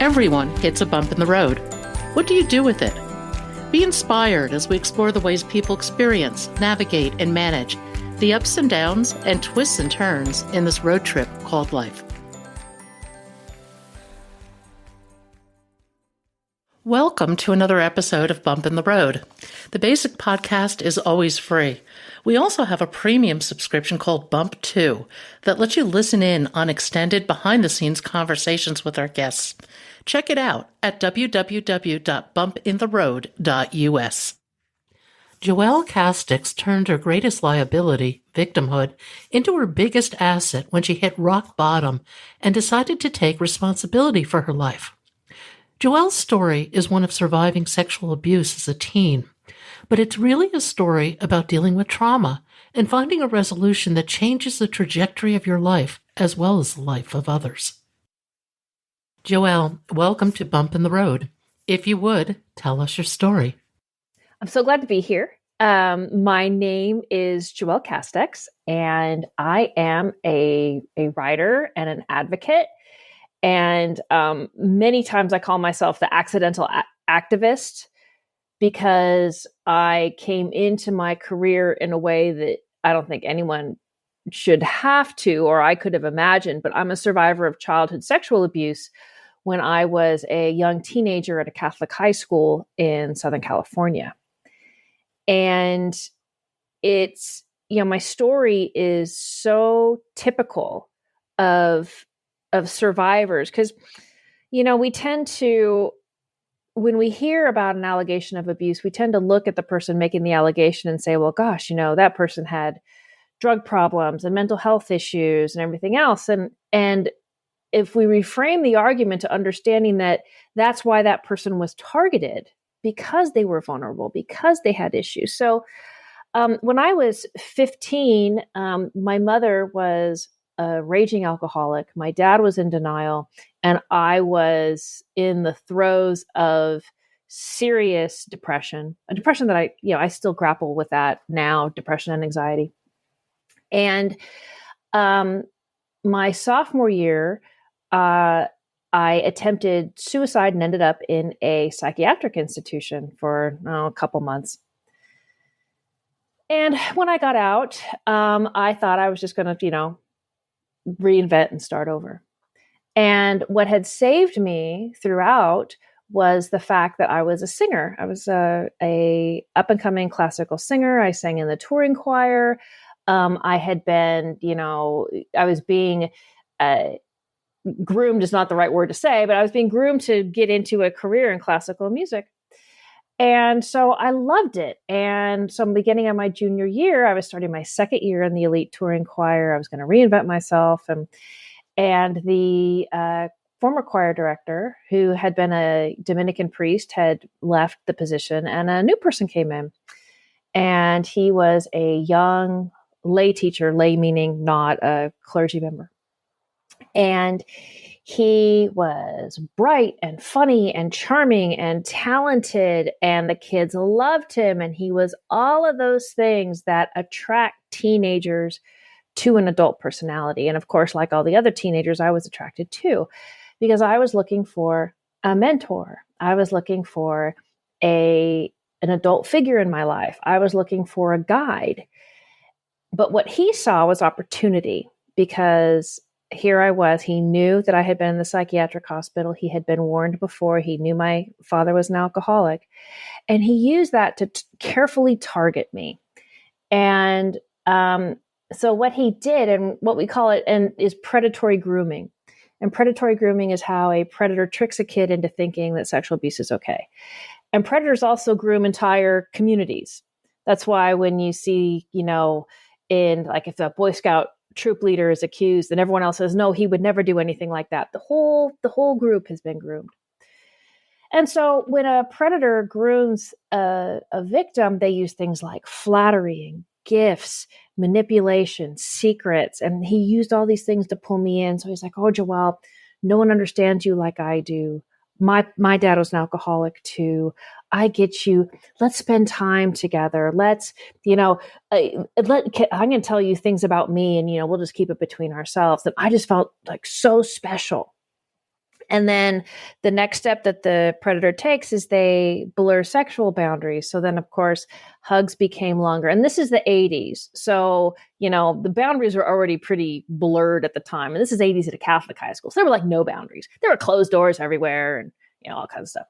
Everyone hits a bump in the road. What do you do with it? Be inspired as we explore the ways people experience, navigate, and manage the ups and downs and twists and turns in this road trip called life. Welcome to another episode of Bump in the Road. The basic podcast is always free. We also have a premium subscription called Bump 2 that lets you listen in on extended behind-the-scenes conversations with our guests. Check it out at www.bumpintheroad.us. Joelle Casteix turned her greatest liability, victimhood, into her biggest asset when she hit rock bottom and decided to take responsibility for her life. Joelle's story is one of surviving sexual abuse as a teen, but it's really a story about dealing with trauma and finding a resolution that changes the trajectory of your life as well as the life of others. Joelle, welcome to Bump in the Road. If you would, tell us your story. I'm so glad to be here. My name is Joelle Casteix, and I am a writer and an advocate. And many times I call myself the accidental activist because I came into my career in a way that I don't think anyone should have to, or I could have imagined. But I'm a survivor of childhood sexual abuse when I was a young teenager at a Catholic high school in Southern California. And it's, my story is so typical of survivors, because, we tend to, when we hear about an allegation of abuse, we tend to look at the person making the allegation and say, well, gosh, that person had drug problems and mental health issues and everything else. And if we reframe the argument to understanding that that's why that person was targeted, because they were vulnerable, because they had issues. So when I was 15, my mother was a raging alcoholic. My dad was in denial, and I was in the throes of serious depression, a depression that I still grapple with that now, depression and anxiety. And my sophomore year, I attempted suicide and ended up in a psychiatric institution for a couple months. And when I got out, I thought I was just going to, reinvent and start over. And what had saved me throughout was the fact that I was a singer. I was a up and coming classical singer. I sang in the touring choir. I had been, I was being groomed is not the right word to say, but I was being groomed to get into a career in classical music. And so I loved it. And so beginning of my junior year, I was starting my second year in the elite touring choir. I was going to reinvent myself. And the former choir director, who had been a Dominican priest, had left the position, and a new person came in. And he was a young lay teacher, lay meaning not a clergy member. And he was bright and funny and charming and talented, and the kids loved him. And he was all of those things that attract teenagers to an adult personality. And of course, like all the other teenagers, I was attracted to, because I was looking for a mentor. I was looking for an adult figure in my life. I was looking for a guide. But what he saw was opportunity, because here I was. He knew that I had been in the psychiatric hospital. He had been warned before. He knew my father was an alcoholic. And he used that to carefully target me. And so what he did, and what we call it, is predatory grooming. And predatory grooming is how a predator tricks a kid into thinking that sexual abuse is okay. And predators also groom entire communities. That's why when you see, in like if the Boy Scout troop leader is accused and everyone else says, no, he would never do anything like that, the whole group has been groomed. And so when a predator grooms a victim, they use things like flattery and gifts, manipulation, secrets. And he used all these things to pull me in. So he's like, oh, Joelle, no one understands you like I do. My dad was an alcoholic too. I get you. Let's spend time together. Let's, I'm going to tell you things about me, and, we'll just keep it between ourselves. And I just felt like so special. And then the next step that the predator takes is they blur sexual boundaries. So then, of course, hugs became longer. And this is the 80s. So, the boundaries were already pretty blurred at the time. And this is 80s at a Catholic high school. So there were like no boundaries. There were closed doors everywhere and, all kinds of stuff.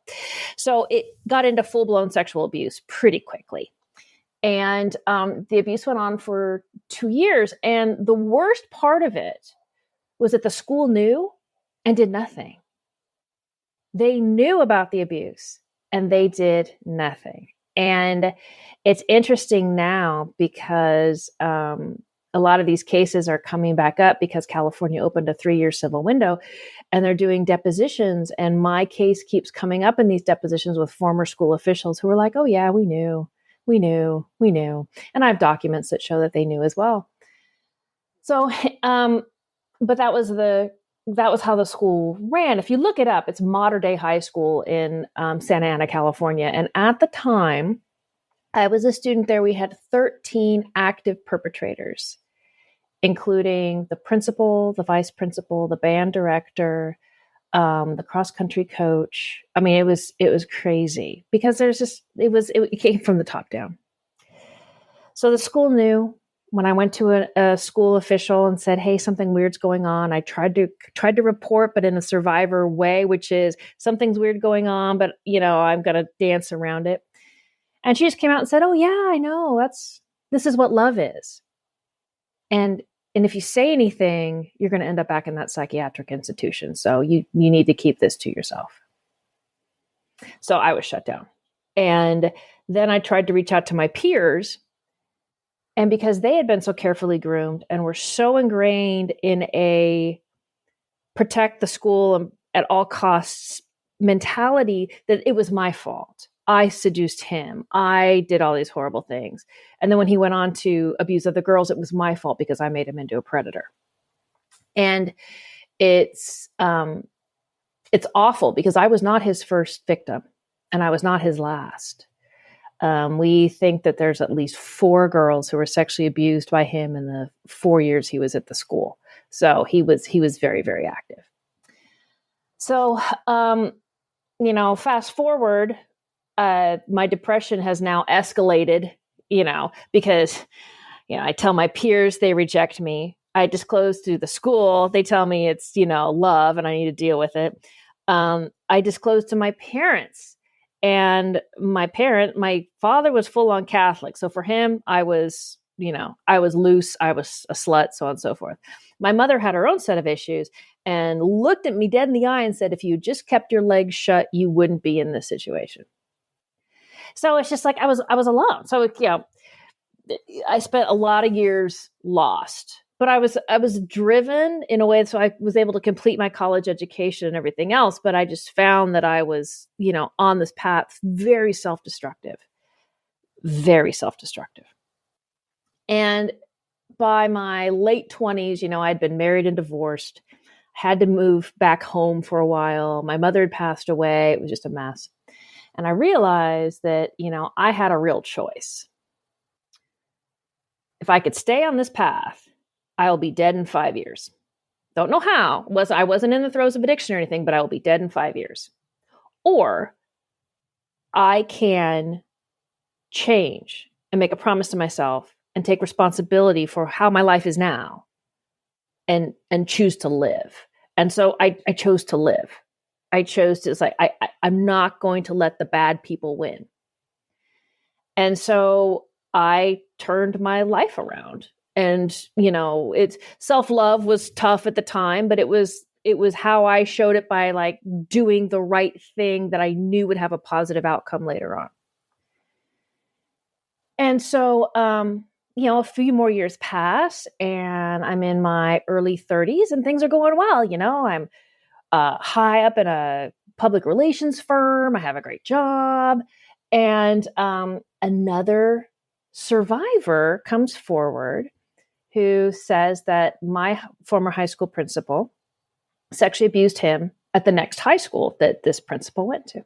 So it got into full-blown sexual abuse pretty quickly. And the abuse went on for 2 years. And the worst part of it was that the school knew and did nothing. They knew about the abuse and they did nothing. And it's interesting now because a lot of these cases are coming back up because California opened a 3-year civil window and they're doing depositions. And my case keeps coming up in these depositions with former school officials who are like, oh yeah, we knew. And I have documents that show that they knew as well. So, but that was how the school ran. If you look it up, it's Mater Dei High School in Santa Ana, California. And at the time, I was a student there. We had 13 active perpetrators, including the principal, the vice principal, the band director, the cross-country coach. I mean, it was crazy because it came from the top down. So the school knew. When I went to a school official and said, hey, something weird's going on, I tried to report, but in a survivor way, which is something's weird going on, but I'm going to dance around it. And she just came out and said, oh yeah, I know. This is what love is. And if you say anything, you're going to end up back in that psychiatric institution. So you need to keep this to yourself. So I was shut down. And then I tried to reach out to my peers. And because they had been so carefully groomed and were so ingrained in a protect the school at all costs mentality that it was my fault. I seduced him. I did all these horrible things. And then when he went on to abuse other girls, it was my fault because I made him into a predator. And it's awful because I was not his first victim and I was not his last. We think that there's at least 4 girls who were sexually abused by him in the 4 years he was at the school. So he was very, very active. So, fast forward, my depression has now escalated, because, I tell my peers they reject me. I disclose to the school. They tell me it's, love and I need to deal with it. I disclose to my parents. And my father was full on Catholic. So for him, I was loose. I was a slut, so on and so forth. My mother had her own set of issues and looked at me dead in the eye and said, if you just kept your legs shut, you wouldn't be in this situation. So it's just like, I was alone. So, I spent a lot of years lost, but I was driven in a way. So I was able to complete my college education and everything else. But I just found that I was, on this path, very self-destructive. And by my late 20s, I'd been married and divorced, had to move back home for a while. My mother had passed away. It was just a mess. And I realized that, I had a real choice. If I could stay on this path, I'll be dead in 5 years. Don't know how. I wasn't in the throes of addiction or anything, but I will be dead in 5 years. Or I can change and make a promise to myself and take responsibility for how my life is now and choose to live. And so I chose to live. I chose to, it's like, I'm not going to let the bad people win. And so I turned my life around. And, it's self-love was tough at the time, but it was how I showed it by like doing the right thing that I knew would have a positive outcome later on. And so, a few more years pass and I'm in my early 30s and things are going well. I'm high up in a public relations firm. I have a great job. And another survivor comes forward who says that my former high school principal sexually abused him at the next high school that this principal went to.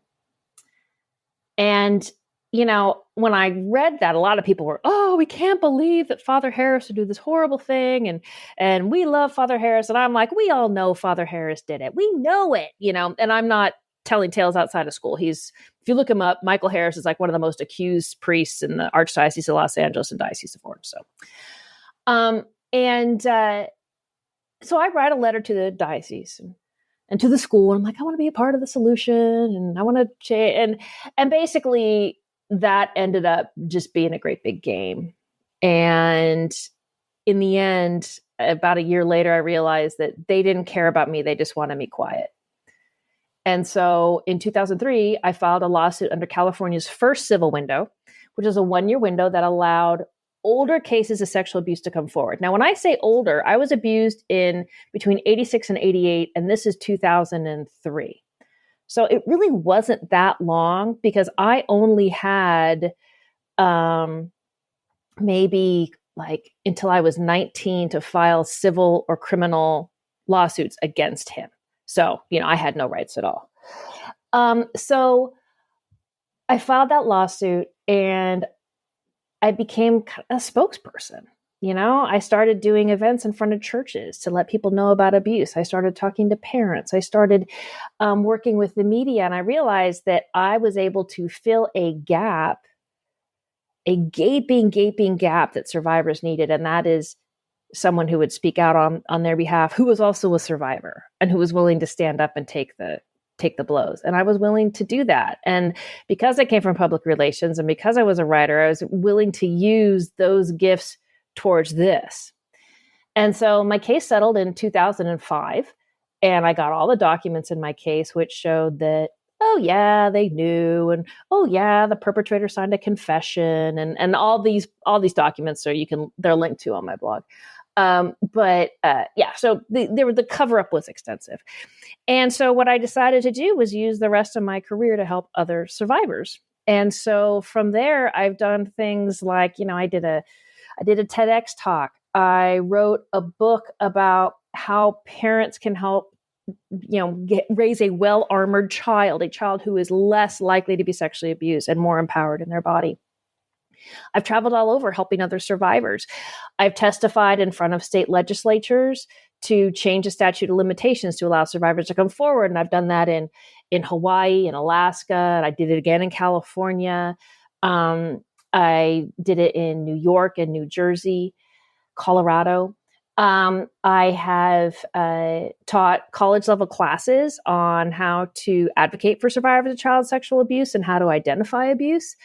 And, when I read that, a lot of people were, oh, we can't believe that Father Harris would do this horrible thing. And we love Father Harris. And I'm like, we all know Father Harris did it. We know it, and I'm not telling tales outside of school. If you look him up, Michael Harris is like one of the most accused priests in the Archdiocese of Los Angeles and Diocese of Orange. So, so I write a letter to the diocese and to the school. And I'm like, I want to be a part of the solution, and I want to change. And basically that ended up just being a great big game. And in the end, about a year later, I realized that they didn't care about me. They just wanted me quiet. And so in 2003, I filed a lawsuit under California's first civil window, which is a 1-year window that allowed older cases of sexual abuse to come forward. Now, when I say older, I was abused in between 86 and 88, and this is 2003. So it really wasn't that long, because I only had maybe like until I was 19 to file civil or criminal lawsuits against him. So, I had no rights at all. So I filed that lawsuit, and I became a spokesperson. I started doing events in front of churches to let people know about abuse. I started talking to parents. I started working with the media, and I realized that I was able to fill a gap, a gaping gap that survivors needed. And that is someone who would speak out on their behalf, who was also a survivor and who was willing to stand up and take the blows. And I was willing to do that. And because I came from public relations and because I was a writer, I was willing to use those gifts towards this. And so my case settled in 2005, and I got all the documents in my case, which showed that, oh yeah, they knew. And oh yeah, the perpetrator signed a confession, and all these documents they're linked to on my blog. So the cover-up was extensive. And so what I decided to do was use the rest of my career to help other survivors. And so from there, I've done things like, I did a TEDx talk. I wrote a book about how parents can help, raise a well-armored child, a child who is less likely to be sexually abused and more empowered in their body. I've traveled all over helping other survivors. I've testified in front of state legislatures to change the statute of limitations to allow survivors to come forward. And I've done that in Hawaii and Alaska. And I did it again in California. I did it in New York and New Jersey, Colorado. I have taught college level classes on how to advocate for survivors of child sexual abuse and how to identify abuse.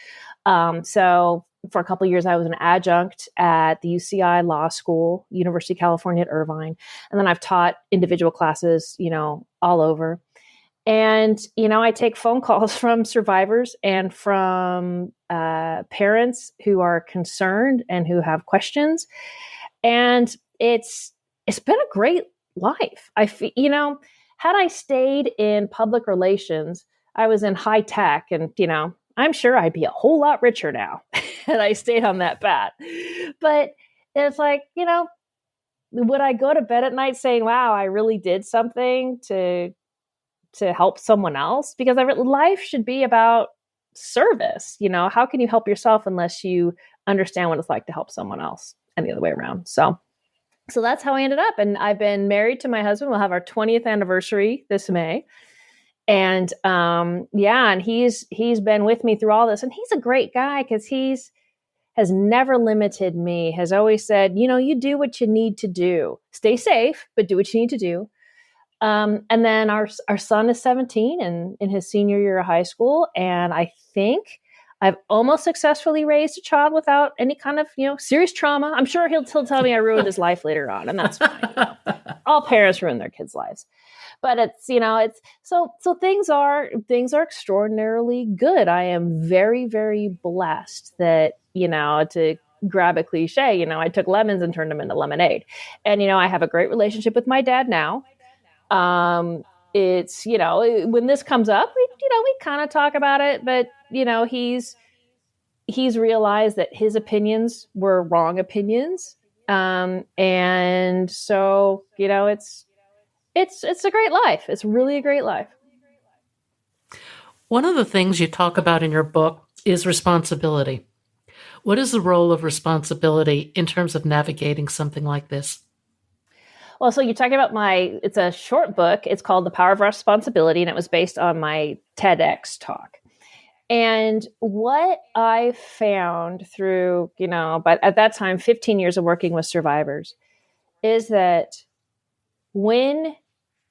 So for a couple of years, I was an adjunct at the UCI Law School, University of California at Irvine. And then I've taught individual classes, all over. And, I take phone calls from survivors and from parents who are concerned and who have questions. And it's been a great life. Had I stayed in public relations, I was in high tech, and, I'm sure I'd be a whole lot richer now had I stayed on that path. But it's like, would I go to bed at night saying, wow, I really did something to help someone else? Because life should be about service. How can you help yourself unless you understand what it's like to help someone else, and the other way around? So that's how I ended up. And I've been married to my husband. We'll have our 20th anniversary this May. And and he's been with me through all this. And he's a great guy, because has never limited me, has always said, you do what you need to do. Stay safe, but do what you need to do. And then our son is 17 and in his senior year of high school. And I think I've almost successfully raised a child without any kind of, serious trauma. I'm sure he'll tell me I ruined his life later on, and that's fine. All parents ruin their kids' lives. But it's so things are extraordinarily good. I am very, very blessed that, to grab a cliche, I took lemons and turned them into lemonade. And, I have a great relationship with my dad now. It's, when this comes up, we kind of talk about it, but, he's realized that his opinions were wrong opinions. And so, it's a great life. It's really a great life. One of the things you talk about in your book is responsibility. What is the role of responsibility in terms of navigating something like this? Well, so you're talking about it's a short book. It's called The Power of Responsibility, and it was based on my TEDx talk. And what I found through, but at that time, 15 years of working with survivors, is that when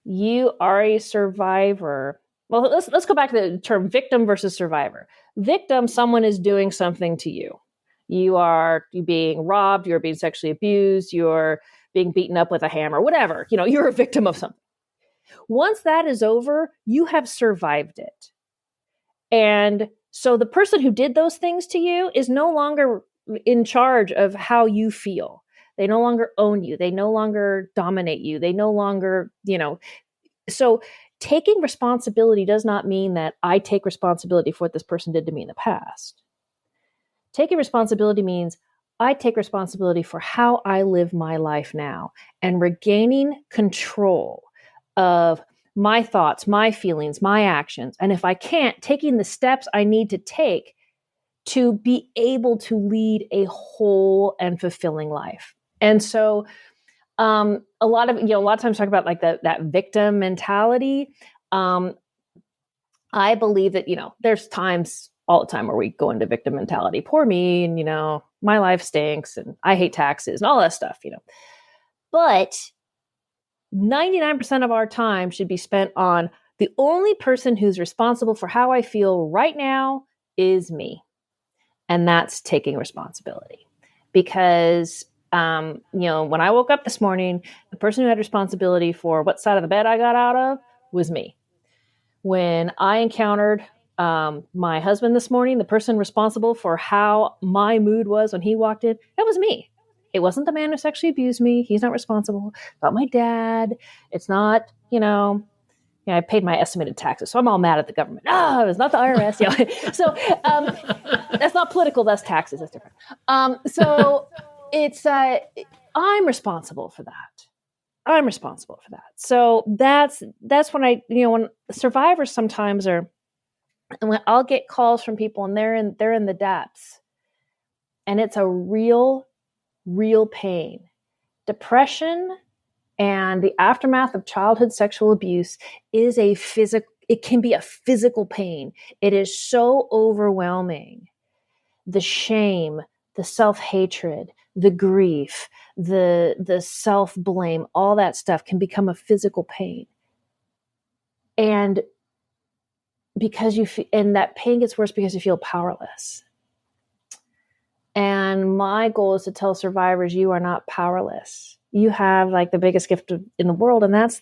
you are a survivor, well, let's go back to the term victim versus survivor. Victim, someone is doing something to you. You're being robbed, you're being sexually abused, you're being beaten up with a hammer, whatever. You're a victim of something. Once that is over, you have survived it. And so the person who did those things to you is no longer in charge of how you feel. They no longer own you. They no longer dominate you. They no longer, So taking responsibility does not mean that I take responsibility for what this person did to me in the past. Taking responsibility means I take responsibility for how I live my life now and regaining control of my thoughts, my feelings, my actions. And if I can't, taking the steps I need to take to be able to lead a whole and fulfilling life. And so a lot of times talk about like that victim mentality. I believe that, there's times all the time where we go into victim mentality. Poor me, and, my life stinks, and I hate taxes and all that stuff, But 99% of our time should be spent on the only person who's responsible for how I feel right now is me. And that's taking responsibility. Because, when I woke up this morning, the person who had responsibility for what side of the bed I got out of was me. When I encountered my husband this morning, the person responsible for how my mood was when he walked in, that was me. It wasn't the man who sexually abused me. He's not responsible. It's not my dad. It's not, I paid my estimated taxes, so I'm all mad at the government. It's not the IRS. So that's not political. That's taxes. That's different. So it's I'm responsible for that. I'm responsible for that. So that's when when survivors sometimes are, and when I'll get calls from people and they're in the depths, and it's a real pain. Depression and the aftermath of childhood sexual abuse is it can be a physical pain. It is so overwhelming. The shame, the self-hatred, the grief, the self-blame, all that stuff can become a physical pain. And and that pain gets worse because you feel powerless. And my goal is to tell survivors, you are not powerless. You have like the biggest gift in the world, and that's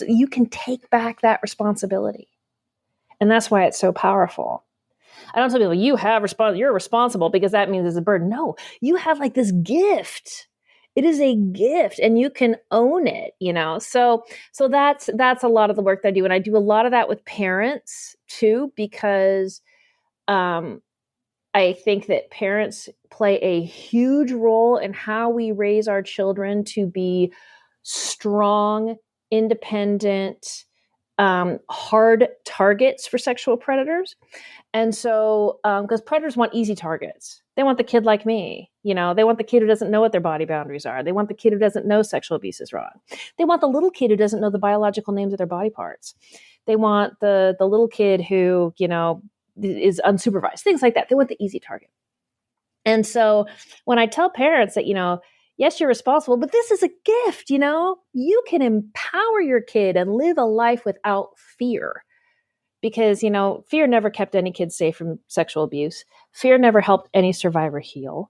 you can take back that responsibility. And that's why it's so powerful. I don't tell people you're responsible because that means it's a burden. No, you have like this gift. It is a gift and you can own it, So that's a lot of the work that I do. And I do a lot of that with parents too, because I think that parents play a huge role in how we raise our children to be strong, independent, hard targets for sexual predators. And so, because predators want easy targets. They want the kid like me. They want the kid who doesn't know what their body boundaries are. They want the kid who doesn't know sexual abuse is wrong. They want the little kid who doesn't know the biological names of their body parts. They want the little kid who, is unsupervised, things like that. They want the easy target. And so when I tell parents that, yes, you're responsible, but this is a gift, you can empower your kid and live a life without fear. Because, fear never kept any kid safe from sexual abuse. Fear never helped any survivor heal.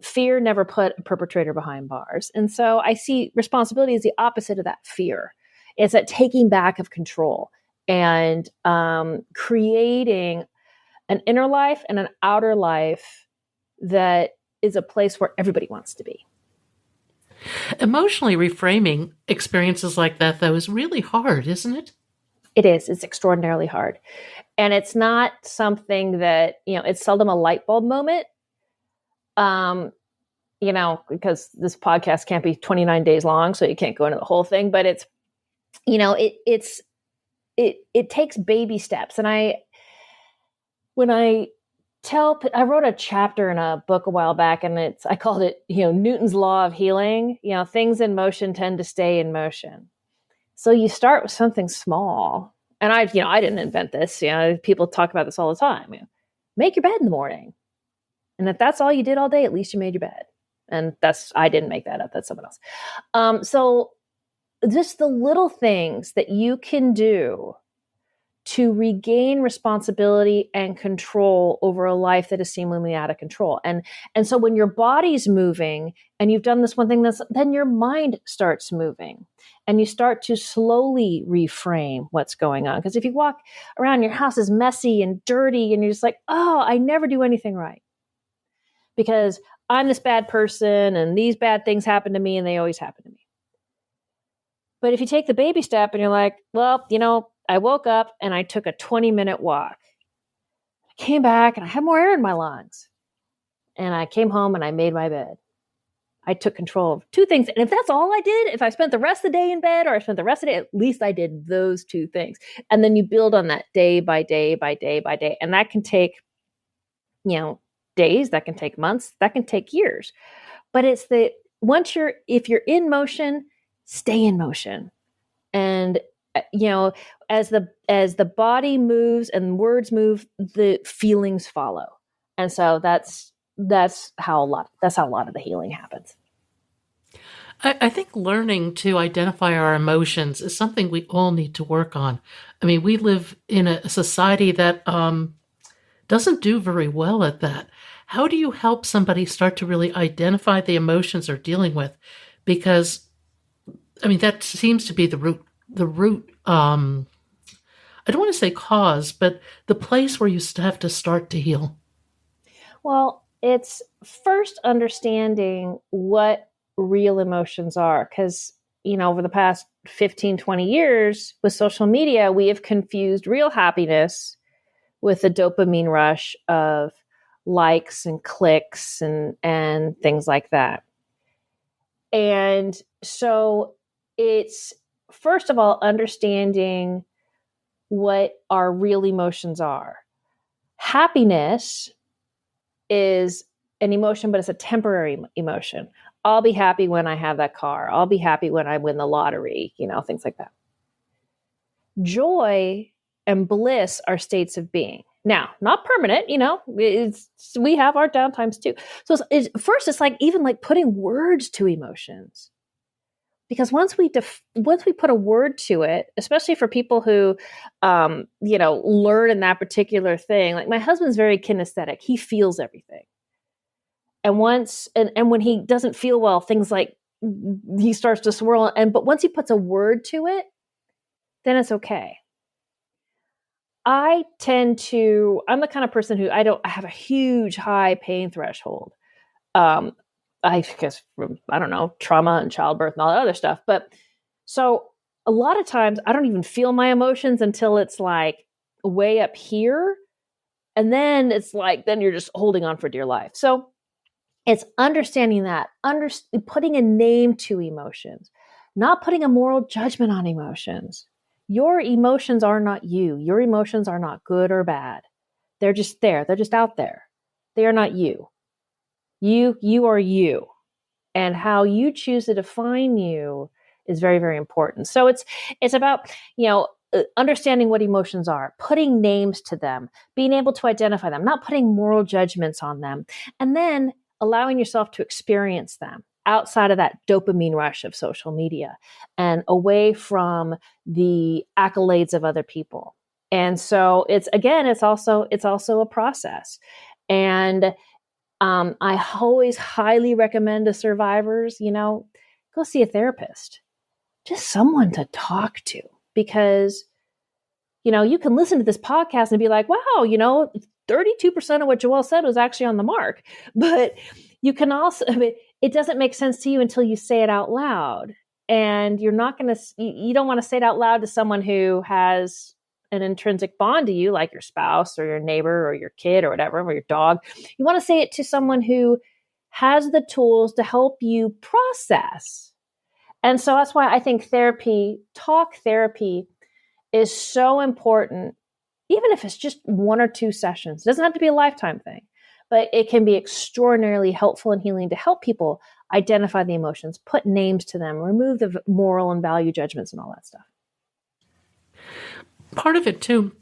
Fear never put a perpetrator behind bars. And so I see responsibility as the opposite of that fear. It's that taking back of control and creating an inner life and an outer life that is a place where everybody wants to be. Emotionally reframing experiences like that, though, is really hard, isn't it? It is. It's extraordinarily hard. And it's not something that, it's seldom a light bulb moment. Because this podcast can't be 29 days long, so you can't go into the whole thing, but it's, it takes baby steps. And when I wrote a chapter in a book a while back, and I called it, Newton's law of healing. Things in motion tend to stay in motion. So you start with something small. And I didn't invent this. People talk about this all the time. Make your bed in the morning. And if that's all you did all day, at least you made your bed. And I didn't make that up. That's someone else. So just the little things that you can do to regain responsibility and control over a life that is seemingly out of control. And so when your body's moving and you've done this one thing, then your mind starts moving and you start to slowly reframe what's going on. Because if you walk around, your house is messy and dirty and you're just like, oh, I never do anything right because I'm this bad person and these bad things happen to me and they always happen to me. But if you take the baby step and you're like, well, I woke up and I took a 20-minute walk. I came back and I had more air in my lungs. And I came home and I made my bed. I took control of two things. And if that's all I did, if I spent the rest of the day in bed or I spent the rest of the day, at least I did those two things. And then you build on that day by day by day by day. And that can take, days, that can take months, that can take years. But it's if you're in motion, stay in motion. And as the body moves and words move, the feelings follow. And so that's how a lot of the healing happens. I think learning to identify our emotions is something we all need to work on. I mean, we live in a society that doesn't do very well at that. How do you help somebody start to really identify the emotions they're dealing with? Because, that seems to be the root, I don't want to say cause, but the place where you have to start to heal. Well, it's first understanding what real emotions are. Because, over the past 15, 20 years with social media, we have confused real happiness with the dopamine rush of likes and clicks and things like that. And so it's, first of all, understanding what our real emotions are. Happiness is an emotion, but it's a temporary emotion. I'll be happy when I have that car. I'll be happy when I win the lottery, things like that. Joy and bliss are states of being. Now, not permanent, we have our downtimes too. So first, it's even putting words to emotions. Because once we put a word to it, especially for people who, learn in that particular thing, like my husband's very kinesthetic. He feels everything. And when he doesn't feel well, things like he starts to swirl. But once he puts a word to it, then it's okay. I'm the kind of person who I have a huge high pain threshold. I guess from, trauma and childbirth and all that other stuff. But so a lot of times I don't even feel my emotions until it's way up here. And then it's then you're just holding on for dear life. So it's understanding that, putting a name to emotions, not putting a moral judgment on emotions. Your emotions are not you. Your emotions are not good or bad. They're just there. They're just out there. They are not you. You are you. And how you choose to define you is very, very important. So it's about, understanding what emotions are, putting names to them, being able to identify them, not putting moral judgments on them, and then allowing yourself to experience them outside of that dopamine rush of social media and away from the accolades of other people. And so it's also a process. And I always highly recommend to survivors, go see a therapist, just someone to talk to, because, you can listen to this podcast and be like, wow, 32% of what Joelle said was actually on the mark. But you can also, it doesn't make sense to you until you say it out loud. And you don't want to say it out loud to someone who has an intrinsic bond to you, like your spouse or your neighbor or your kid or whatever, or your dog. You want to say it to someone who has the tools to help you process. And so that's why I think talk therapy is so important even if it's just 1 or 2 sessions. It doesn't have to be a lifetime thing, but it can be extraordinarily helpful and healing to help people identify the emotions, put names to them, remove the moral and value judgments and all that stuff. Part of it too,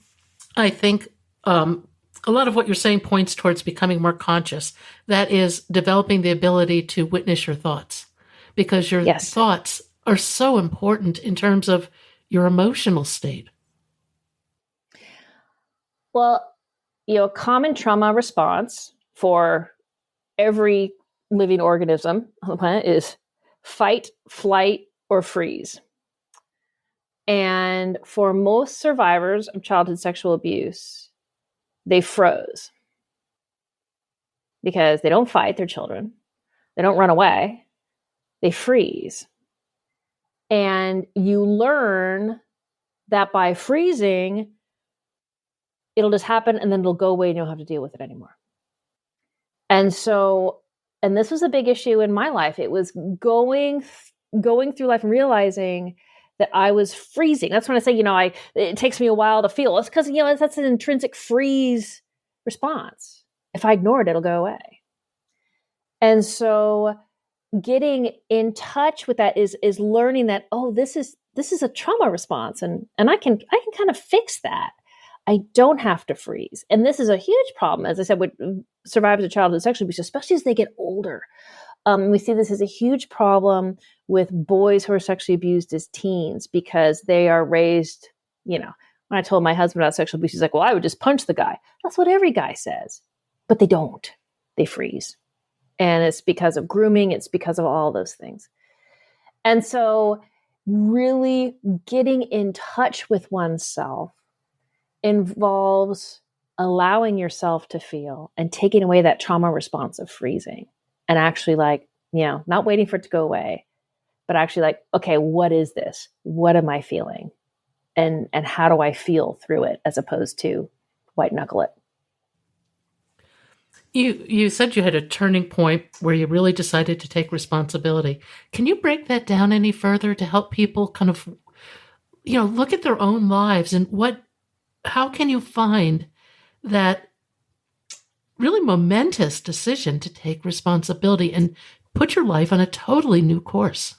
I think, a lot of what you're saying points towards becoming more conscious. That is developing the ability to witness your thoughts, because your thoughts are so important in terms of your emotional state. Well, a common trauma response for every living organism on the planet is fight, flight, or freeze. And for most survivors of childhood sexual abuse, they froze because they don't fight their children. They don't run away. They freeze. And you learn that by freezing, it'll just happen and then it'll go away and you don't have to deal with it anymore. And this was a big issue in my life. It was going through life and realizing that I was freezing. That's when I say, it takes me a while to feel. It's because, that's an intrinsic freeze response. If I ignore it, it'll go away. And so getting in touch with that is learning that, this is a trauma response and I can kind of fix that. I don't have to freeze. And this is a huge problem, as I said, with survivors of childhood sexual abuse, especially as they get older. We see this as a huge problem with boys who are sexually abused as teens because they are raised, when I told my husband about sexual abuse, he's like, well, I would just punch the guy. That's what every guy says. But they don't. They freeze. And it's because of grooming. It's because of all those things. And so really getting in touch with oneself involves allowing yourself to feel and taking away that trauma response of freezing and actually not waiting for it to go away, but actually okay, what is this? What am I feeling? And how do I feel through it as opposed to white knuckle it? You said you had a turning point where you really decided to take responsibility. Can you break that down any further to help people kind of, look at their own lives and how can you find that really momentous decision to take responsibility and put your life on a totally new course?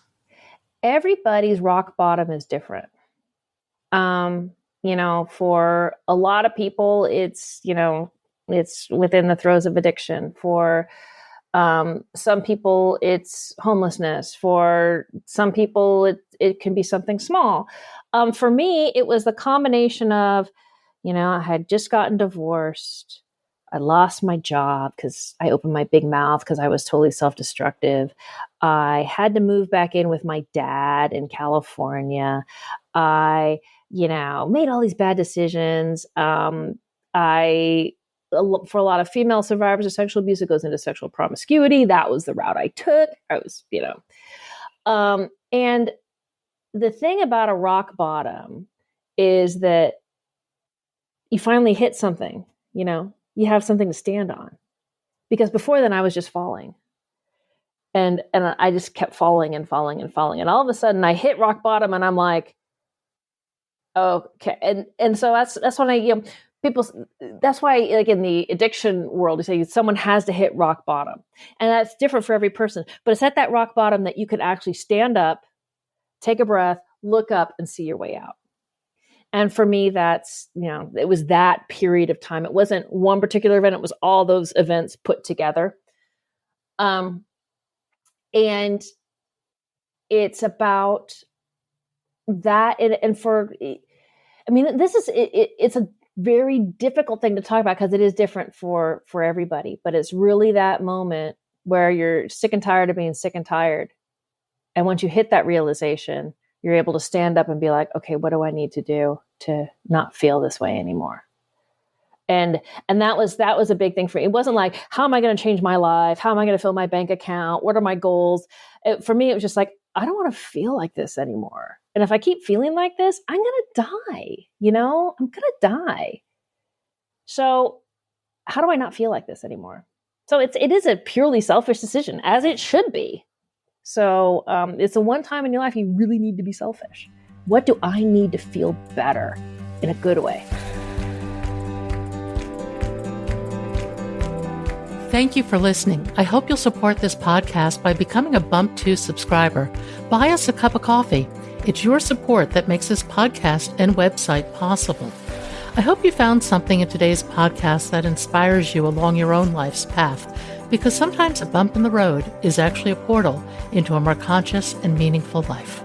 Everybody's rock bottom is different. For a lot of people, it's within the throes of addiction. For some people, it's homelessness. For some people, it can be something small. For me, it was the combination of, I had just gotten divorced. I lost my job because I opened my big mouth because I was totally self-destructive. I had to move back in with my dad in California. I, made all these bad decisions. For a lot of female survivors of sexual abuse, it goes into sexual promiscuity. That was the route I took. I was, and the thing about a rock bottom is that you finally hit something, you have something to stand on. Because before then I was just falling. And I just kept falling and falling and falling. And all of a sudden I hit rock bottom and I'm like, okay. And so that's when that's why in the addiction world, you say someone has to hit rock bottom. And that's different for every person. But it's at that rock bottom that you can actually stand up, take a breath, look up and see your way out. And for me, that's, it was that period of time. It wasn't one particular event. It was all those events put together. And it's about that. It's a very difficult thing to talk about because it is different for everybody, but it's really that moment where you're sick and tired of being sick and tired. And once you hit that realization, you're able to stand up and be like, okay, what do I need to do to not feel this way anymore? And that was a big thing for me. It wasn't like, how am I going to change my life? How am I going to fill my bank account? What are my goals? For me, it was just like, I don't want to feel like this anymore. And if I keep feeling like this, I'm going to die. I'm going to die. So how do I not feel like this anymore? So it is a purely selfish decision, as it should be. So it's the one time in your life you really need to be selfish. What do I need to feel better in a good way? Thank you for listening. I hope you'll support this podcast by becoming a Bump 2 subscriber. Buy us a cup of coffee. It's your support that makes this podcast and website possible. I hope you found something in today's podcast that inspires you along your own life's path, because sometimes a bump in the road is actually a portal into a more conscious and meaningful life.